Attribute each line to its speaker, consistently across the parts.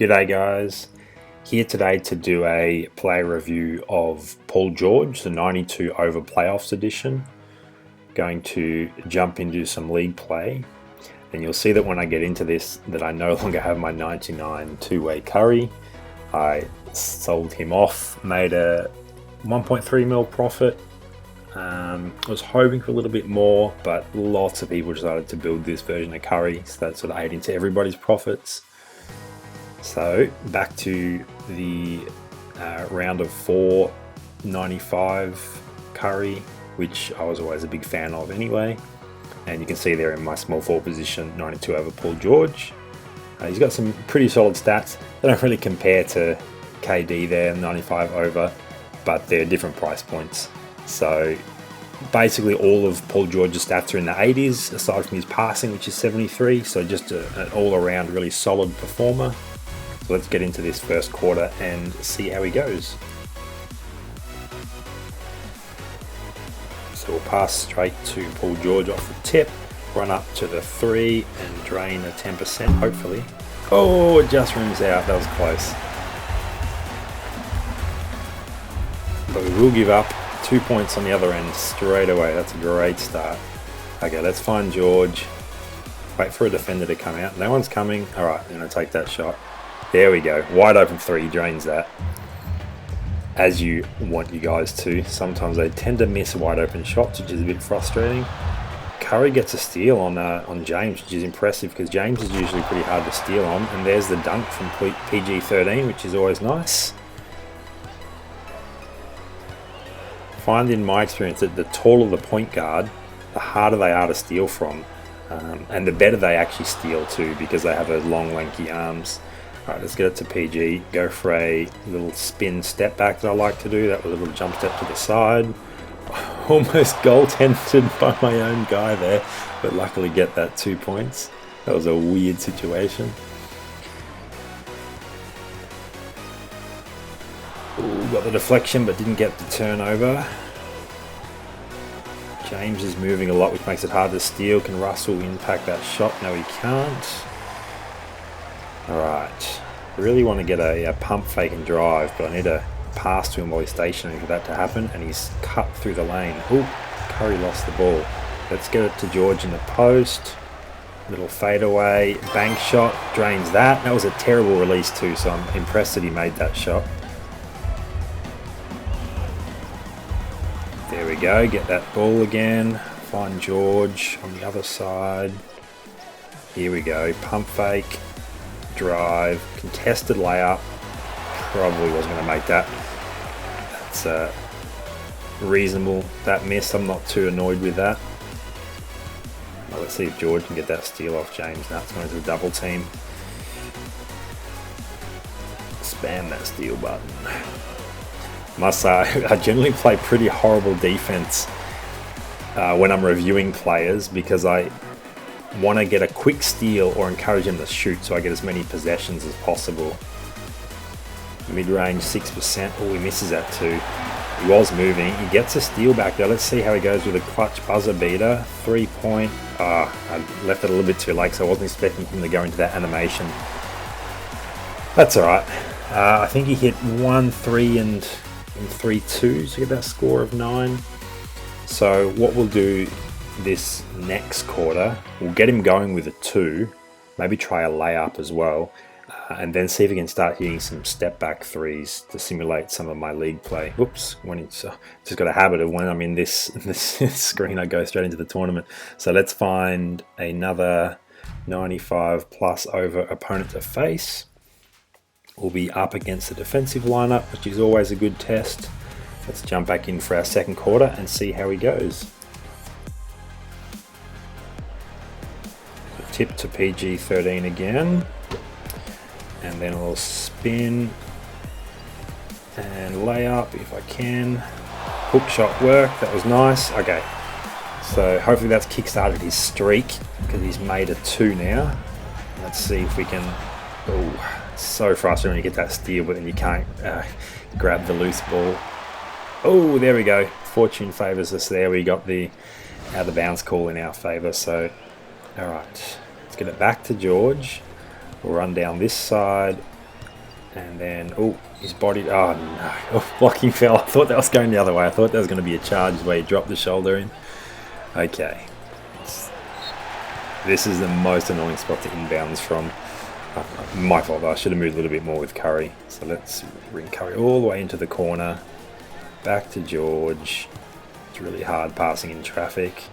Speaker 1: G'day guys, here today to do a player review of Paul George, the 92 over playoffs edition. Going to jump into some league play, and you'll see that when I get into this that I no longer have my 99 two-way Curry. I sold him off, made a 1.3 mil profit. Was hoping for a little bit more, but lots of people decided to build this version of Curry, so that sort of ate into everybody's profits. So back to the round of 495 Curry, which I was always a big fan of anyway. And you can see there in my small forward position, 92 over Paul George. He's got some pretty solid stats. They don't really compare to KD there, 95 over, but they're different price points. So basically all of Paul George's stats are in the 80s, aside from his passing, which is 73. So just an all-around really solid performer. So let's get into this first quarter and see how he goes. So we'll pass straight to Paul George off the tip, run up to the 3 and drain a 10% hopefully. Oh, it just rims out, that was close. But we will give up 2 points on the other end straight away. That's a great start. Okay, let's find George. Wait for a defender to come out. No one's coming. All right, I'm gonna take that shot. There we go. Wide open 3, drains that. As you want you guys to. Sometimes they tend to miss wide open shots, which is a bit frustrating. Curry gets a steal on James, which is impressive because James is usually pretty hard to steal on. And there's the dunk from PG-13, which is always nice. Find in my experience that the taller the point guard, the harder they are to steal from. And the better they actually steal too, because they have those long lanky arms. Alright, let's get it to PG. Go for a little spin step back that I like to do. That was a little jump step to the side. Almost goaltended by my own guy there, but luckily get that 2 points. That was a weird situation. Ooh, got the deflection but didn't get the turnover. James is moving a lot, which makes it hard to steal. Can Russell impact that shot? No, he can't. Alright, I really want to get a pump fake and drive, but I need to pass to him while he's stationary for that to happen, and he's cut through the lane. Ooh, Curry lost the ball. Let's get it to George in the post. Little fadeaway, bank shot, drains that. That was a terrible release too, so I'm impressed that he made that shot. There we go, get that ball again. Find George on the other side. Here we go, pump fake. Drive, contested layup, probably wasn't going to make that. That's reasonable. That miss, I'm not too annoyed with that. Well, let's see if George can get that steal off James. Now it's going to the double team. Spam that steal button. Must say, I generally play pretty horrible defense when I'm reviewing players, because I want to get a quick steal or encourage him to shoot, so I get as many possessions as possible. Mid-range 6%. Oh, he misses that too. He was moving. He gets a steal back there. Let's see how he goes with a clutch buzzer beater. 3-point. I left it a little bit too late, so I wasn't expecting him to go into that animation. That's alright. I think he hit 1-3 and 3-2 to get that score of 9. So what we'll do this next quarter, we'll get him going with a 2, maybe try a layup as well, and then see if he can start hitting some step back 3s to simulate some of my league play. Oops, just got a habit of when I'm in this screen, I go straight into the tournament. So let's find another 95 plus over opponent to face. We'll be up against the defensive lineup, which is always a good test. Let's jump back in for our second quarter and see how he goes. Tip to PG-13 again, and then I'll spin and lay up if I can. Hook shot worked, that was nice. Okay, so hopefully that's kick-started his streak, because he's made a 2 now. Let's see if we can. Oh, so frustrating when you get that steal, but then you can't grab the loose ball. Oh, there we go. Fortune favours us there. We got the out of bounds call in our favour. So, all right, let's get it back to George. We'll run down this side, And then, oh, his body, oh no, oh, blocking fell. I thought that was going the other way. I thought that was going to be a charge where he dropped the shoulder in. Okay. This is the most annoying spot to inbounds from. My fault though, I should have moved a little bit more with Curry. So let's bring Curry all the way into the corner. Back to George. It's really hard passing in traffic.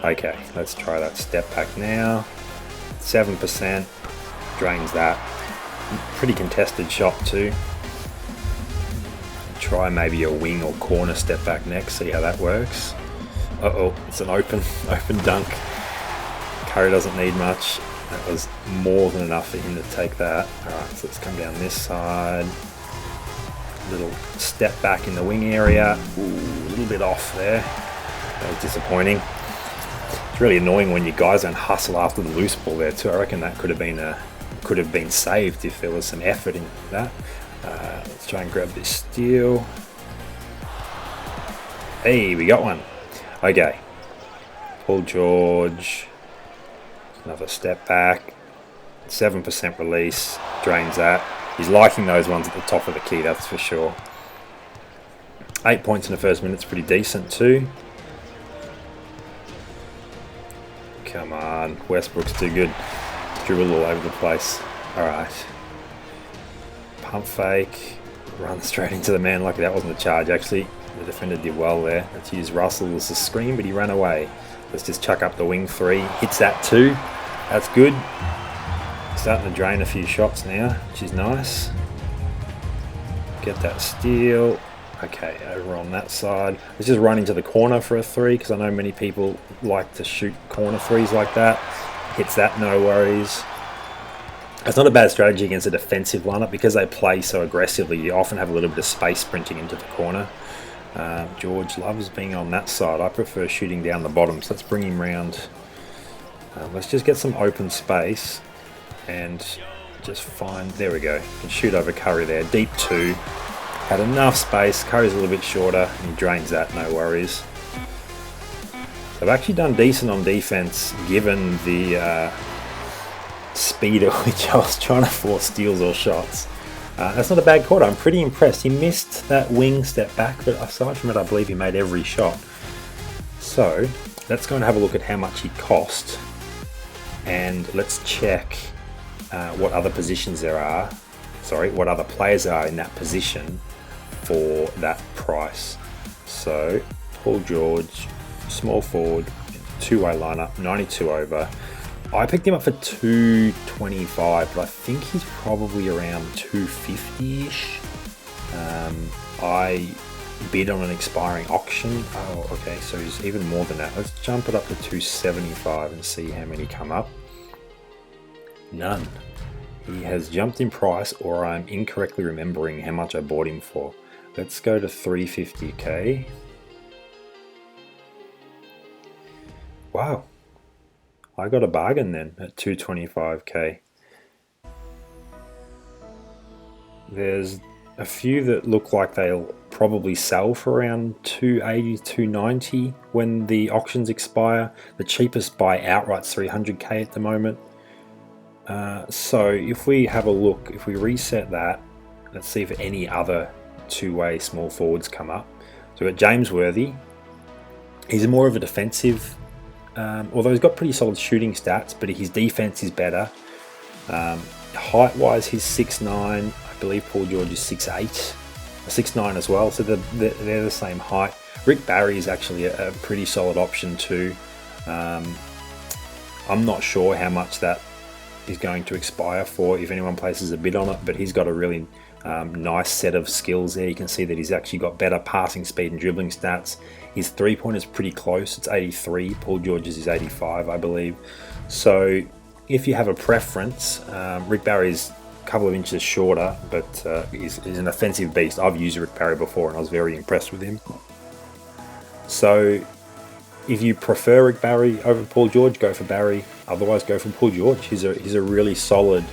Speaker 1: Okay, let's try that step back now. 7%. Drains that. Pretty contested shot too. Try maybe a wing or corner step back next, see how that works. Uh-oh, it's an open dunk. Curry doesn't need much. That was more than enough for him to take that. Alright, so let's come down this side. Little step back in the wing area. Ooh, a little bit off there. That was disappointing. It's really annoying when you guys don't hustle after the loose ball there too. I reckon that could have been saved if there was some effort in that. Let's try and grab this steal. Hey, we got one. Okay. Paul George. Another step back. 7% release. Drains that. He's liking those ones at the top of the key, that's for sure. 8 points in the first minute's pretty decent too. Come on. Westbrook's too good. Dribble all over the place. Alright. Pump fake. Run straight into the man. Lucky that wasn't a charge actually. The defender did well there. Let's use Russell as a screen, but he ran away. Let's just chuck up the wing three. Hits that too. That's good. Starting to drain a few shots now, which is nice. Get that steal. Okay, over on that side. Let's just run into the corner for a three, because I know many people like to shoot corner threes like that. Hits that, no worries. It's not a bad strategy against a defensive lineup because they play so aggressively. You often have a little bit of space sprinting into the corner. George loves being on that side. I prefer shooting down the bottom, so let's bring him round. Let's just get some open space and just find, there we go. Can shoot over Curry there. Deep two. Had enough space. Curry's a little bit shorter and he drains that, no worries. They've actually done decent on defense given the speed at which I was trying to force steals or shots. That's not a bad quarter. I'm pretty impressed. He missed that wing step back, but aside from it, I believe he made every shot. So let's go and have a look at how much he cost, and let's check what other positions there are. Sorry, what other players are in that position for that price. So Paul George, small forward, two-way lineup, 92 over. I picked him up for $225, but I think he's probably around $250-ish. I bid on an expiring auction. Oh, okay, so he's even more than that. Let's jump it up to $275 and see how many come up. None. He has jumped in price, or I'm incorrectly remembering how much I bought him for. Let's go to $350k. Wow. I got a bargain then at $225k. There's a few that look like they'll probably sell for around $280, $290 when the auctions expire. The cheapest buy outright's $300k at the moment. So if we have a look, if we reset that, let's see if any other two-way small forwards come up. So we've got James Worthy. He's more of a defensive, although he's got pretty solid shooting stats, but his defense is better. Height-wise, he's 6'9". I believe Paul George is 6'8", 6'9" as well, so they're the same height. Rick Barry is actually a pretty solid option too. I'm not sure how much that is going to expire for if anyone places a bid on it, but he's got a really nice set of skills there. You can see that he's actually got better passing speed and dribbling stats. His three-pointer is pretty close. It's 83. Paul George's is 85, I believe. So if you have a preference, Rick Barry's a couple of inches shorter, but he's an offensive beast. I've used Rick Barry before and I was very impressed with him. So if you prefer Rick Barry over Paul George, go for Barry. Otherwise, go for Paul George. He's a really solid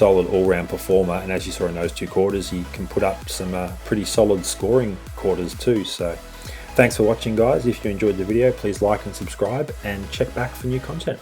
Speaker 1: all-round performer, and as you saw in those two quarters, he can put up some pretty solid scoring quarters too. So thanks for watching, guys. If you enjoyed the video, please like and subscribe and check back for new content.